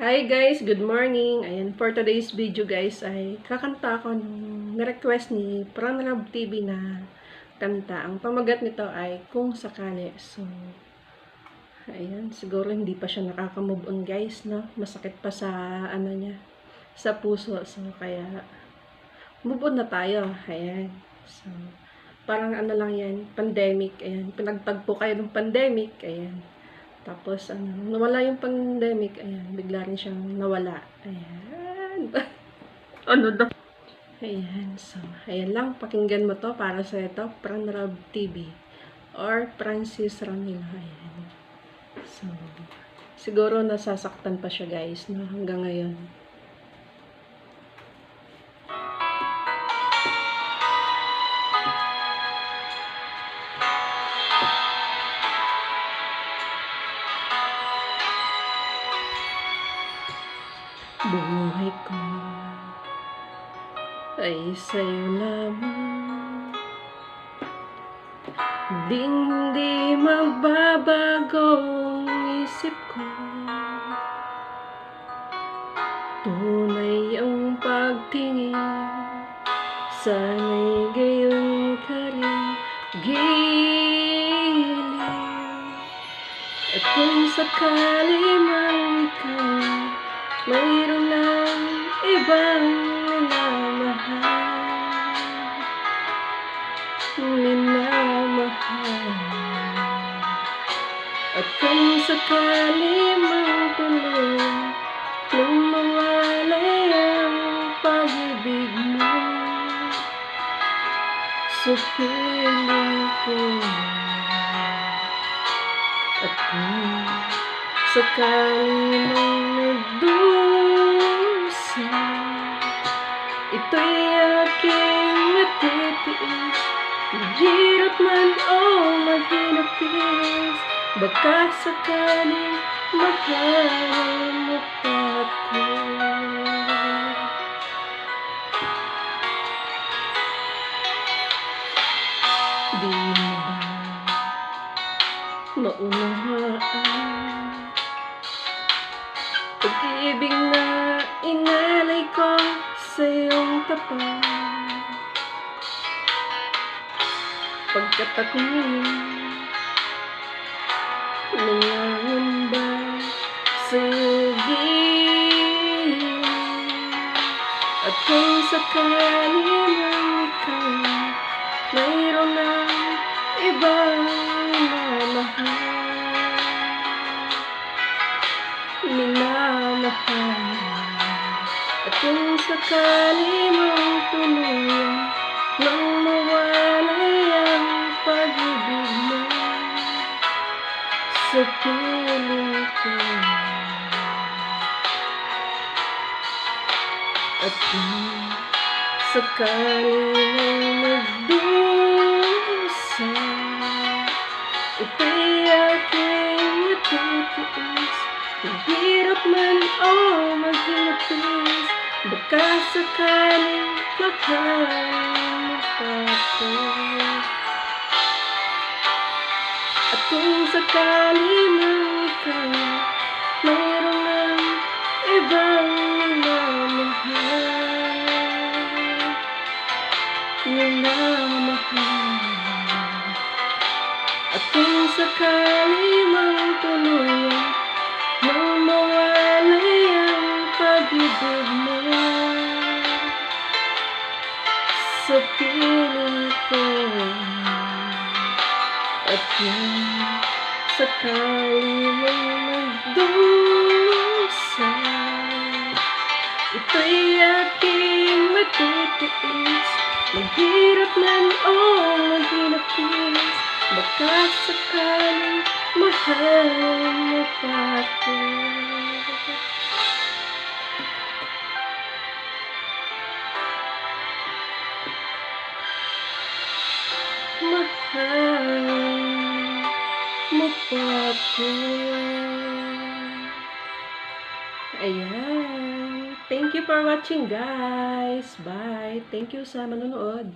Hi guys, good morning. Ayan, for today's video guys ay kakanta ako ng na-request ni Pranrab TV na kanta. Ang pamagat nito ay Kung Sakali. So, ayan, siguro hindi pa siya nakaka-move on guys, no? Masakit pa sa ano niya, sa puso. So, kaya move on na tayo. Ayan. So, parang ano lang yan, pandemic. Ayan, pinagtagpo kayo ng pandemic. Ayan. Tapos, nawala yung pandemic. Ayan, bigla rin siyang nawala. Ayan. Ano daw? Ayan, so, ayan lang. Pakinggan mo to para sa ito. Pranrab TV. Or Francis Ramilo. Ayan. So, siguro nasasaktan pa siya guys, no? Hanggang ngayon. Buhay ko ay sa'yo lamang, di magbabago ang isip ko. Tunay ang pagtingin, sana'y gayon ka rin giliw. At kung sakali man ikaw mayroon lang ibang minamahal. At kung sakali mang tuloy nung mawalay ang pag-ibig mo, sa piling ko. At kung sakali mang nagdusa, ito'y aking matitiis. Mahirap man o mahinapis, baka sakaling mahal mo pa ako. Di mo ba maunawaan pag-ibig na inalay ko sa iyong tapat? Pagkat ako nangangamba sa iyong, at kung sakali man ikaw mayroon ng ibang minamahal, at kung sakali mang tuluyan nang mawalay ang pag-ibig mo sa piling ko. At kung sakali mang nagdusa, ito'y aking matitiis. Mahirap man o maghinapis, baka sakaling mahal mo pa ako. At kung sakali man ikaw mayroon ng ibang minamahal, at kung sakali mang tuluyan nang mawalay ang pag-ibig mo sa piling ko. At kung sakali mang magdusa, ito'y aking matitiis. Mahirap man o maghinapis, baka sakaling mahal mo pa ako. Mahal mo pa ako. Ayan. Thank you for watching guys. Bye. Thank you sa manonood.